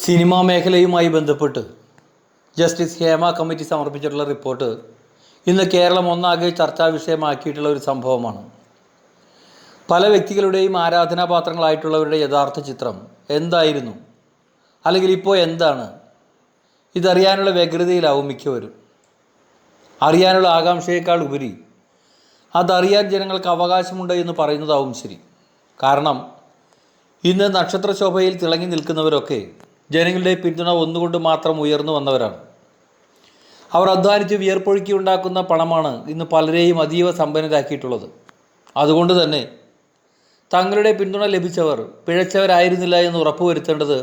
Cinema മേഖലയുമായി ബന്ധപ്പെട്ട് justice Hema committee സമർപ്പിച്ചിട്ടുള്ള report ഇന്ന് കേരളം ഒന്നാകെ ചർച്ചാ വിഷയമാക്കിയിട്ടുള്ള ഒരു സംഭവമാണ്. പല വ്യക്തികളുടെയും ആരാധനാപാത്രങ്ങളായിട്ടുള്ളവരുടെ യഥാർത്ഥ ചിത്രം എന്തായിരുന്നു, അല്ലെങ്കിൽ ഇപ്പോൾ എന്താണ്, ഇതറിയാനുള്ള വ്യഗ്രതയിലാവും മിക്കവരും. അറിയാനുള്ള ആകാംക്ഷയേക്കാൾ ഉപരി അതറിയാൻ ജനങ്ങൾക്ക് അവകാശമുണ്ട് എന്ന് പറയുന്നതാവും ശരി. കാരണം ഇന്ന് നക്ഷത്രശോഭയിൽ തിളങ്ങി നിൽക്കുന്നവരൊക്കെ ജനങ്ങളുടെ പിന്തുണ ഒന്നുകൊണ്ട് മാത്രം ഉയർന്നു വന്നവരാണ്. അവർ അധ്വാനിച്ച് വിയർപ്പൊഴുക്കി ഉണ്ടാക്കുന്ന പണമാണ് ഇന്ന് പലരെയും അതീവ സമ്പന്നരാക്കിയിട്ടുള്ളത്. അതുകൊണ്ട് തന്നെ തങ്ങളുടെ പിന്തുണ ലഭിച്ചവർ പിഴച്ചവരായിരുന്നില്ല എന്ന് ഉറപ്പുവരുത്തേണ്ടത്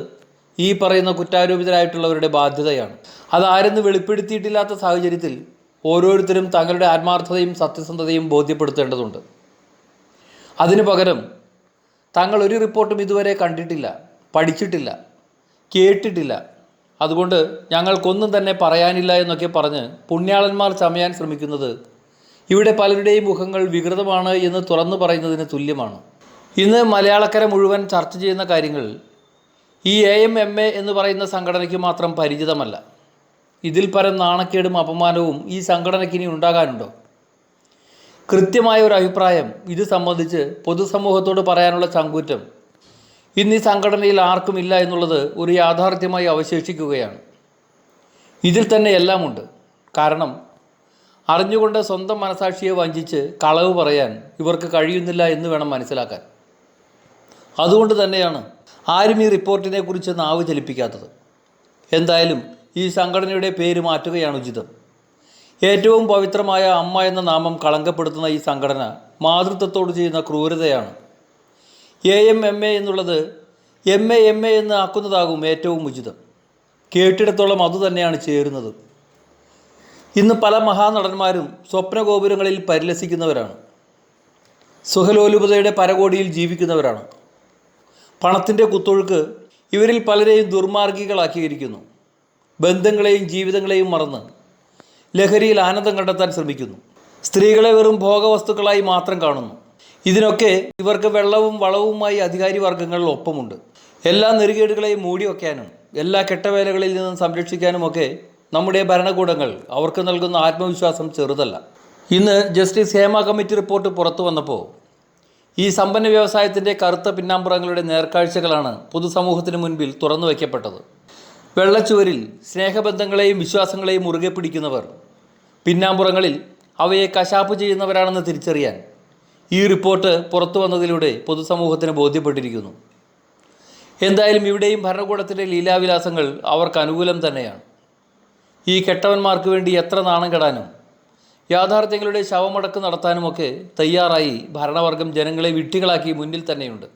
ഈ പറയുന്ന കുറ്റാരോപിതരായിട്ടുള്ളവരുടെ ബാധ്യതയാണ്. അതാരെന്ന് വെളിപ്പെടുത്തിയിട്ടില്ലാത്ത സാഹചര്യത്തിൽ ഓരോരുത്തരും തങ്ങളുടെ ആത്മാർത്ഥതയും സത്യസന്ധതയും ബോധ്യപ്പെടുത്തേണ്ടതുണ്ട്. അതിനു പകരം തങ്ങൾ ഒരു റിപ്പോർട്ടും ഇതുവരെ കണ്ടിട്ടില്ല, പഠിച്ചിട്ടില്ല, കേട്ടിട്ടില്ല, അതുകൊണ്ട് ഞങ്ങൾക്കൊന്നും തന്നെ പറയാനില്ല എന്നൊക്കെ പറഞ്ഞ് പുണ്യാളന്മാർ ചമയാൻ ശ്രമിക്കുന്നത് ഇവിടെ പലരുടെയും മുഖങ്ങൾ വികൃതമാണ് എന്ന് തുറന്നു പറയുന്നതിന് തുല്യമാണ്. ഇന്ന് മലയാളക്കര മുഴുവൻ ചർച്ച ചെയ്യുന്ന കാര്യങ്ങൾ ഈ AMMA എന്ന് പറയുന്ന സംഘടനയ്ക്ക് മാത്രം പരിചിതമല്ല. ഇതിൽ പരം നാണക്കേടും അപമാനവും ഈ സംഘടനയ്ക്ക് ഇനി ഉണ്ടാകാനുണ്ടോ? കൃത്യമായ ഒരു അഭിപ്രായം ഇത് സംബന്ധിച്ച് പൊതുസമൂഹത്തോട് പറയാനുള്ള ചങ്കൂറ്റം ഇന്ന് ഈ സംഘടനയിൽ ആർക്കുമില്ല എന്നുള്ളത് ഒരു യാഥാർത്ഥ്യമായി അവശേഷിക്കുകയാണ്. ഇതിൽ തന്നെ എല്ലാമുണ്ട്. കാരണം അറിഞ്ഞുകൊണ്ട് സ്വന്തം മനസാക്ഷിയെ വഞ്ചിച്ച് കളവ് പറയാൻ ഇവർക്ക് കഴിയുന്നില്ല എന്ന് വേണം മനസ്സിലാക്കാൻ. അതുകൊണ്ട് തന്നെയാണ് ആരും ഈ റിപ്പോർട്ടിനെ കുറിച്ച് നാവ് ചലിപ്പിക്കാത്തത്. എന്തായാലും ഈ സംഘടനയുടെ പേര് മാറ്റുകയാണ് ഉചിതം. ഏറ്റവും പവിത്രമായ അമ്മ എന്ന നാമം കളങ്കപ്പെടുത്തുന്ന ഈ സംഘടന മാതൃത്വത്തോട് ചെയ്യുന്ന ക്രൂരതയാണ്. AMMA എന്നുള്ളത് MA എന്ന് ആക്കുന്നതാകും ഏറ്റവും ഉചിതം. കേട്ടിടത്തോളം അതുതന്നെയാണ് ചേരുന്നത്. ഇന്ന് പല മഹാനടന്മാരും സ്വപ്നഗോപുരങ്ങളിൽ പരിലസിക്കുന്നവരാണ്. സുഖലോലുപതയുടെ പരകോടിയിൽ ജീവിക്കുന്നവരാണ്. പണത്തിൻ്റെ കുത്തൊഴുക്ക് ഇവരിൽ പലരെയും ദുർമാർഗികളാക്കിയിരിക്കുന്നു. ബന്ധങ്ങളെയും ജീവിതങ്ങളെയും മറന്ന് ലഹരിയിൽ ആനന്ദം കണ്ടെത്താൻ ശ്രമിക്കുന്നു. സ്ത്രീകളെ വെറും ഭോഗവസ്തുക്കളായി മാത്രം കാണുന്നു. ഇതിനൊക്കെ ഇവർക്ക് വെള്ളവും വളവുമായി അധികാരി വർഗ്ഗങ്ങളിൽ ഒപ്പമുണ്ട്. എല്ലാ നെറുകേടുകളെയും മൂടിവെക്കാനും എല്ലാ കെട്ടവേലകളിൽ നിന്നും സംരക്ഷിക്കാനുമൊക്കെ നമ്മുടെ ഭരണകൂടങ്ങൾ അവർക്ക് നൽകുന്ന ആത്മവിശ്വാസം ചെറുതല്ല. ഇന്ന് ജസ്റ്റിസ് ഹേമ കമ്മിറ്റി റിപ്പോർട്ട് പുറത്തു വന്നപ്പോൾ ഈ സമ്പന്ന വ്യവസായത്തിൻ്റെ കറുത്ത പിന്നാമ്പുറങ്ങളുടെ നേർക്കാഴ്ചകളാണ് പൊതുസമൂഹത്തിന് മുൻപിൽ തുറന്നു വയ്ക്കപ്പെട്ടത്. വെള്ളച്ചുവരിൽ സ്നേഹബന്ധങ്ങളെയും വിശ്വാസങ്ങളെയും മുറുകെ പിടിക്കുന്നവർ പിന്നാമ്പുറങ്ങളിൽ അവയെ കശാപ്പ് ചെയ്യുന്നവരാണെന്ന് തിരിച്ചറിയാൻ ഈ റിപ്പോർട്ട് പുറത്തു വന്നതിലൂടെ പൊതുസമൂഹത്തിന് ബോധ്യപ്പെട്ടിരിക്കുന്നു. എന്തായാലും ഇവിടെയും ഭരണകൂടത്തിൻ്റെ ലീലാവിലാസങ്ങൾ അവർക്ക് അനുകൂലം തന്നെയാണ്. ഈ കെട്ടവന്മാർക്ക് വേണ്ടി എത്ര നാണം കെടാനും യാഥാർത്ഥ്യങ്ങളുടെ ശവമടക്ക് നടത്താനുമൊക്കെ തയ്യാറായി ഭരണവർഗം ജനങ്ങളെ വിഡ്ഢികളാക്കി മുന്നിൽ തന്നെയുണ്ട്.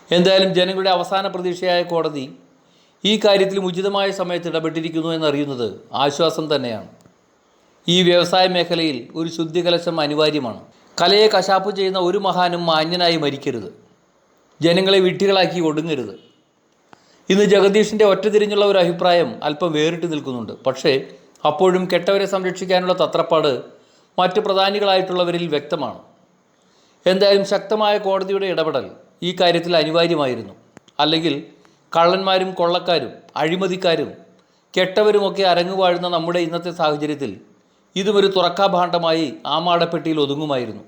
എന്തായാലും ജനങ്ങളുടെ അവസാന പ്രതീക്ഷയായ കോടതി ഈ കാര്യത്തിൽ ഉചിതമായ സമയത്ത് ഇടപെട്ടിരിക്കുന്നു എന്നറിയുന്നത് ആശ്വാസം തന്നെയാണ്. ഈ വ്യവസായ മേഖലയിൽ ഒരു ശുദ്ധികലശം അനിവാര്യമാണ്. കലയെ കശാപ്പ് ചെയ്യുന്ന ഒരു മഹാനും മാന്യനായി മരിക്കരുത്. ജനങ്ങളെ വിഡ്ഢികളാക്കി ഒടുങ്ങരുത്. ഇന്ന് ജഗദീഷിൻ്റെ ഒറ്റതിരിഞ്ഞുള്ള ഒരു അഭിപ്രായം അല്പം വേറിട്ട് നിൽക്കുന്നുണ്ട്. പക്ഷേ അപ്പോഴും കെട്ടവരെ സംരക്ഷിക്കാനുള്ള തത്രപ്പാട് മറ്റ് പ്രധാനികളായിട്ടുള്ളവരിൽ വ്യക്തമാണ്. എന്തായാലും ശക്തമായ കോടതിയുടെ ഇടപെടൽ ഈ കാര്യത്തിൽ അനിവാര്യമായിരുന്നു. അല്ലെങ്കിൽ കള്ളന്മാരും കൊള്ളക്കാരും അഴിമതിക്കാരും കെട്ടവരുമൊക്കെ അരങ്ങുവാഴുന്ന നമ്മുടെ ഇന്നത്തെ സാഹചര്യത്തിൽ ഇതും ഒരു തുറക്കാഭാണ്ഡമായി ആമാടപ്പെട്ടിയിൽ ഒതുങ്ങുമായിരുന്നു.